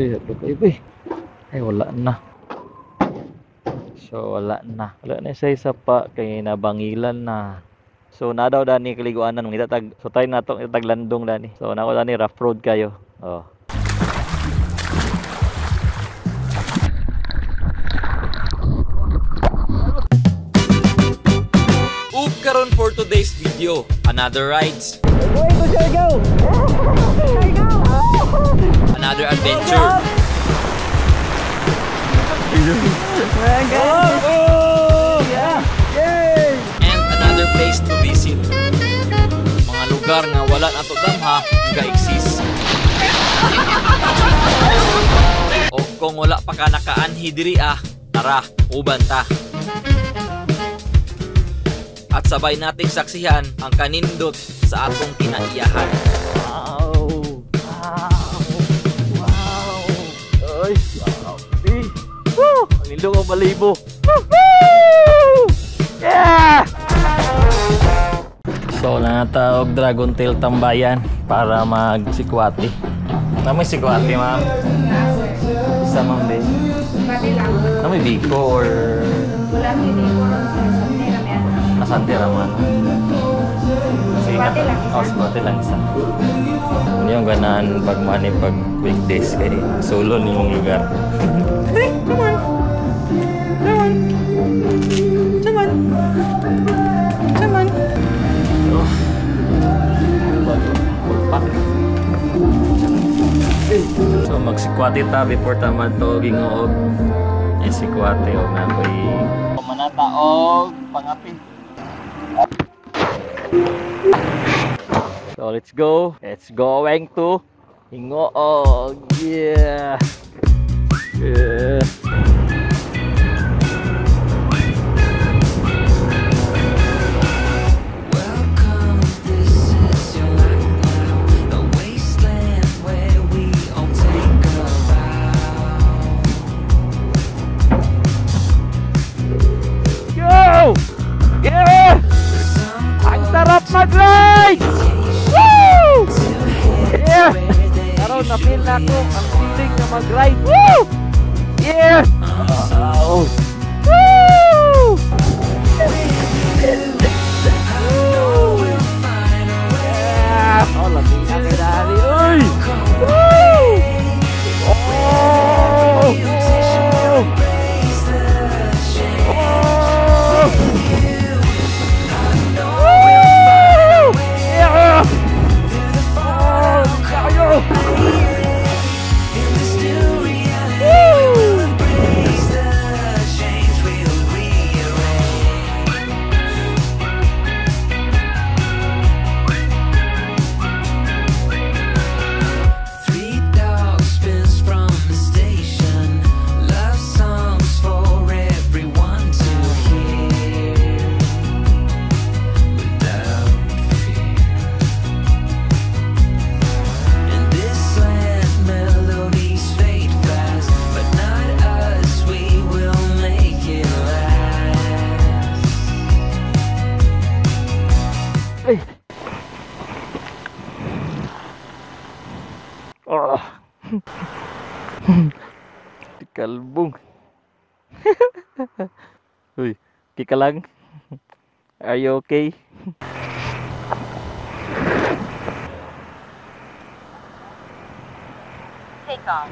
Uy. Ay, wala na. So, wala na. Wala na isa pa kay nabangilan na. So, na daw dani kaliguanan ng itatag. So, tayo na itong itatag landong dani. So, na ko dani rough road kayo. Oh. Karon for today's video, another rides, another adventure, and another place to visit. Mga lugar nga wala nato damha nga exist. O kung wala pa ka nakaanhi diri tara, uban ta. At sabay nating saksihan ang kanindot sa atong kinaiyahan. Wow! Ay, grabe! Woo! Ang lindong ang malibo! Woo! Yeah! So, natawag Dragon Tail Tambayan para magsikwati. Namoy sikwati, ma'am? Isa, ma'am, din? Namoy biko or... Wala may biko. Nasante raman. Sikwate lang isa. Sikwate lang isa. Ano yung ganaan pag weekdays kay solo ni yung lugar. Come on. So magsikwate ta before tamad to gingoog. Sikwate og nakoy manataog pangapin. So let's go. It's going to Hingoog. Yeah. Yeah. Yeah! Ang sarap mag-ride! Woo! Yeah! Karoon na feel na ako ang feeling na mag-ride. Woo! Yeah! Woo! Yeah! Oh, lamig na kay Dari. Uy! Woo! Oh! Kalbong. Uy, kika lang. Are you okay? Take off.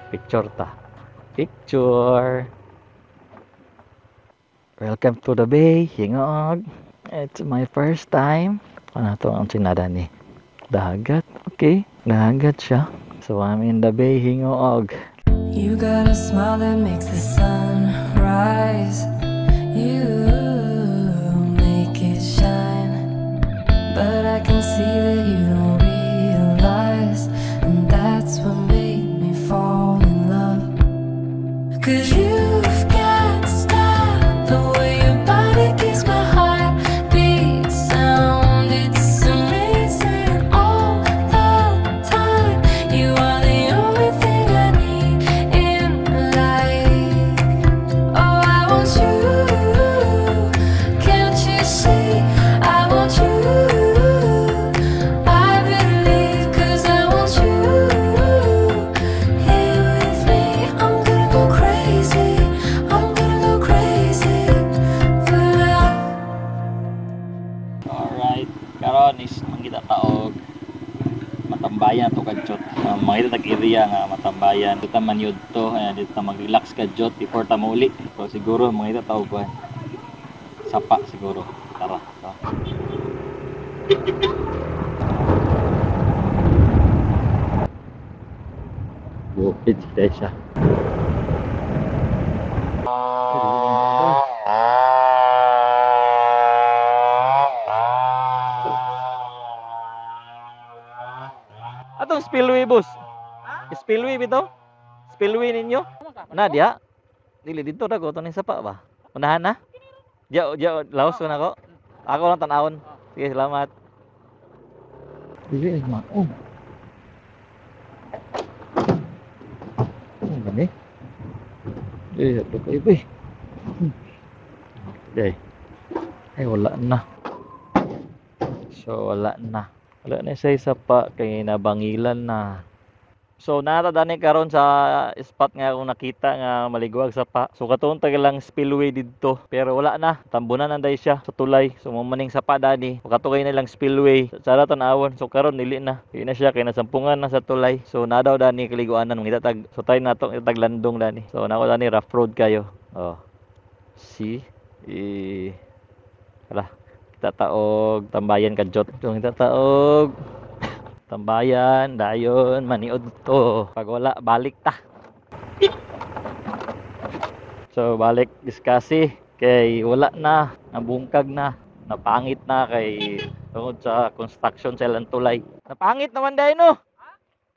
Picture ta. Picture. Welcome to the bay, Hingoog. It's my first time. Ano to ang sinada ni? Dagat. Okay, dagat siya. So I'm in the bay, Hingoog. You got a smile that makes the sun rise. You make it shine. But I can see that you don't realize, and that's what made me fall in love. 'Cause you've got style, the way your body keeps my heart beat sound. It's area nga matambayan. Dito man yun to, dito ta mag-relax ka jot before ta mauli. So siguro mga ito tawag ko. Sapa siguro. Tara. So. Bukid siya. Atong spillway boss. Spillway bitaw? Spillway ninyo? Nadia. Dili dito ra ko ning sapa ba? Unahan na? Diya laos ko na ko. Ako lang tanawon. Sige, salamat. Dili ma. Oh. Gani. Ako kayo ba? Day. Ay wala na. So wala na. Wala na siya sapa kay nabangilan na. So natadani karon sa spot nga akong nakita nga maliguag sapa. So katuon tagal lang spillway didto pero wala na. Tambunan nanday siya sa tulay. So maning sapa dani. Pakatugay na lang spillway. Sara tanawon. So karon dili na. Di na siya kay nasampungan na sa tulay. So nadaw dani kaliguanan ngita tag so tayo nato itag landong dani. So nako dani rough road kayo. Oh. See? Hala. Kita taog tambayan kadjot. So kita taog tambayan, dayon, maniod to. Pag wala, balik ta. So, balik diskasi. Kay wala na, nabungkag na, napangit na kay tungod sa construction sa ilang tulay. Napangit naman dahil no?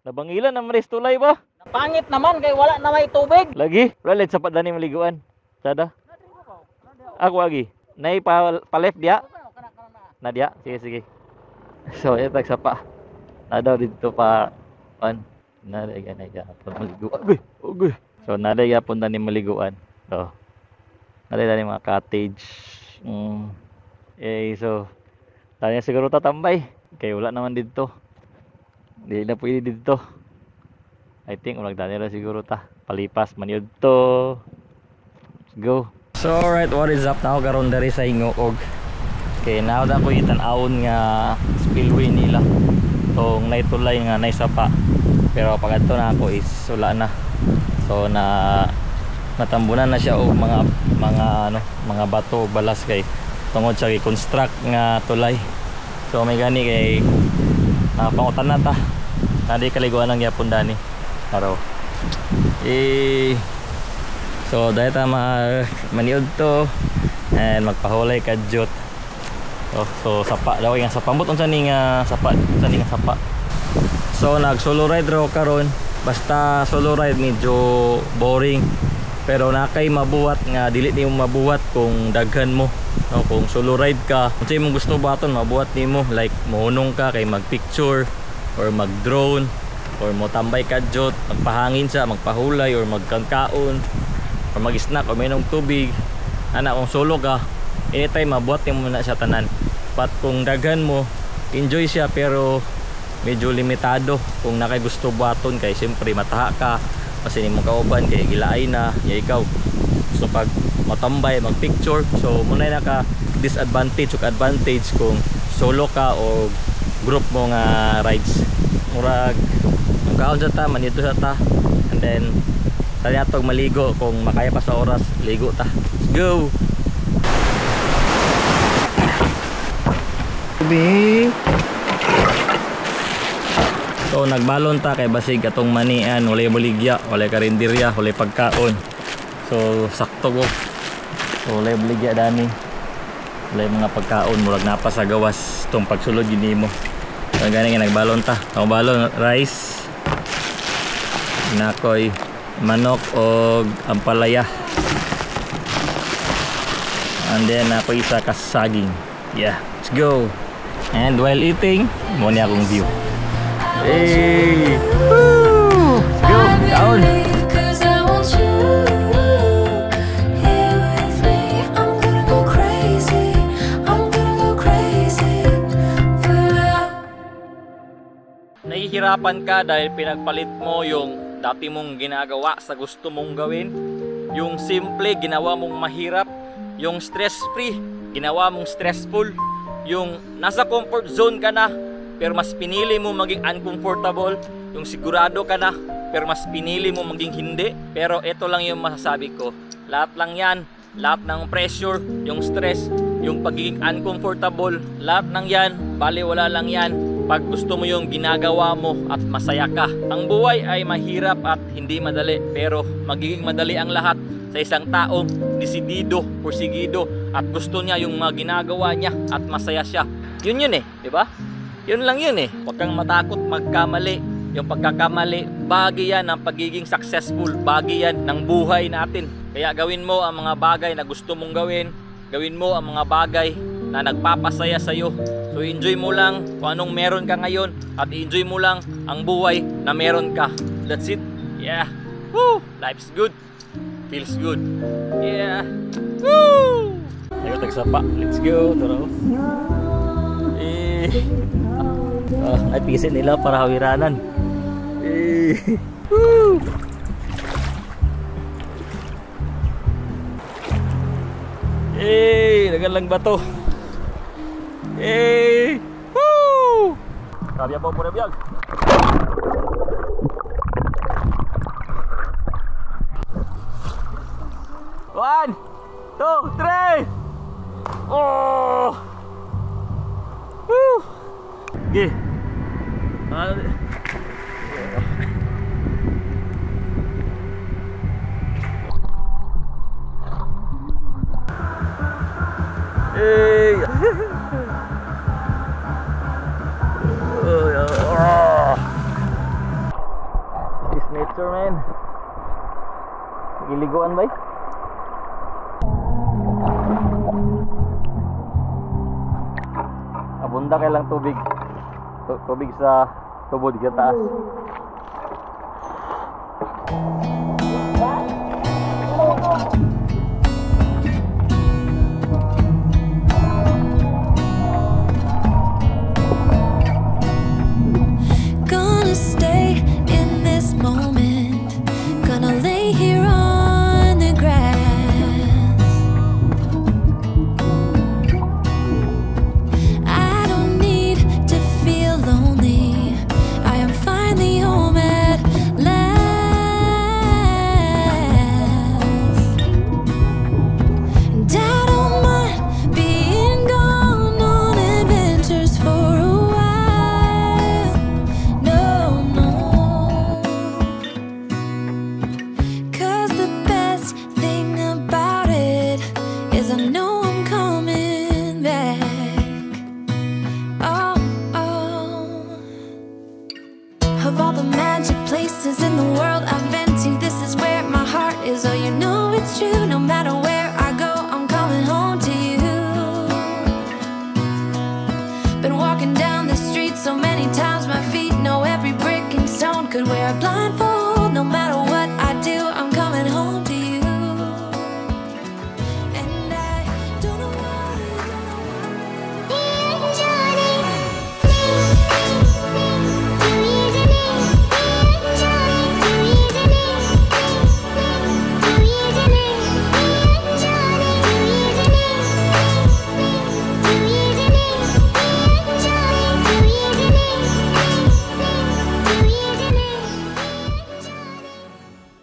Nabangilan na maris tulay ba? Pangit naman kay wala na may tubig. Lagi? Wala, sa padani maliguan. Sada? Ako lagi. Nay pa left dia? Na dia? Sige, sige. So, ito sa nadaw dito pa naday gapon maliguan. Okay. So naday gapon tani maliguan. So naday tani mga cottage. So tanya siguro tatambay kay wala naman dito. Di na pwede dito. I think ulag tani ra siguro ta. Palipas man yun to. Let's go. So alright, what is up now karon diri sa Hingoog. Okay, now da ko itan-awon nga spillway nila. So naitulay nga naisapa pero pag ato na ako is wala na. So natambunan na siya og mga bato balas kay tungod sa i-construct nga tulay. So may gani kay pangutan na ta. Nadi kaliguan ang gyapon dani. Araw. So dahil ta maniud to and magpahulay kadjot. So sapa daw yung sapa mut unsa ning sapa so nag solo ride ro karon basta solo ride medyo boring pero nakay mabuhat nga dili nimo mabuhat kung daghan mo no, kung solo ride ka unsa imong gusto baton mabuhat nimo like mohunong ka kay magpicture or mag drone or mo tambay kadjot magpahangin sa magpahulay or magkangkaon or mag snack or minom tubig ana kung solo ka anytime mabuhat mo na siya tanan. But kung daghan mo, enjoy siya pero medyo limitado kung nakay gusto buhaton kay siyempre mataha ka kasi ni mong kauban kay gilaay na ya ikaw gusto pag matambay magpicture so muna na ka disadvantage ug advantage kung solo ka o group mo nga rides murag ang kaon sa ta manito sa ta and then tali atog maligo kung makaya pa sa oras ligo ta. Let's go. So nagbalon ta kay basig atong manian walay baligya, walay karinderya, walay pagkaon. So sakto go. So walay baligya dani. Walay mga pagkaon murag napa sa gawas tong pagsulod ginimo. So gani nga nagbalon ta. Ang balon rice. Nakoy manok og ampalaya. And then ako isa ka saging. Yeah, let's go. And while eating, mo niya akong view. Hey! Woo! Let's go! Down! Nahihirapan ka dahil pinagpalit mo yung dati mong ginagawa sa gusto mong gawin. Yung simple, ginawa mong mahirap. Yung stress-free, ginawa mong stressful. Yung nasa comfort zone ka na pero mas pinili mo maging uncomfortable, yung sigurado ka na, pero mas pinili mo maging hindi. Pero ito lang yung masasabi ko, lahat lang yan, lahat ng pressure, yung stress, yung pagiging uncomfortable, lahat ng yan, baliwala lang yan pag gusto mo yung ginagawa mo at masaya ka. Ang buhay ay mahirap at hindi madali, pero magiging madali ang lahat sa isang taong desidido, porsigido, at gusto niya yung mga ginagawa niya at masaya siya. Yun eh, di ba? Yun lang yun eh. Huwag kang matakot magkamali. Yung pagkakamali, bagay yan ng pagiging successful, bagay yan ng buhay natin. Kaya gawin mo ang mga bagay na gusto mong gawin, gawin mo ang mga bagay na nagpapasaya sa'yo. So enjoy mo lang kung anong meron ka ngayon at enjoy mo lang ang buhay na meron ka. That's it. Yeah. Woo! Life's good. Feels good. Yeah. Woo! Ayaw tagsapa. Let's go. Tara. Ay pisin nila para hawiranan. Woo! Dagan lang bato. Woo! Sabi po po biyag. 1, 2, 3. Oh! Woo! Okay. Hey! This nature, man. Giliguan ba? Abunda kay lang tubig. Tubig sa tubod sa taas. Gonna stay in this moment. Gonna lay here on the grass. I don't need to feel lonely. I am finally home at last. And I don't mind being gone on adventures for a while. No, no. 'Cause the best thing about it is I know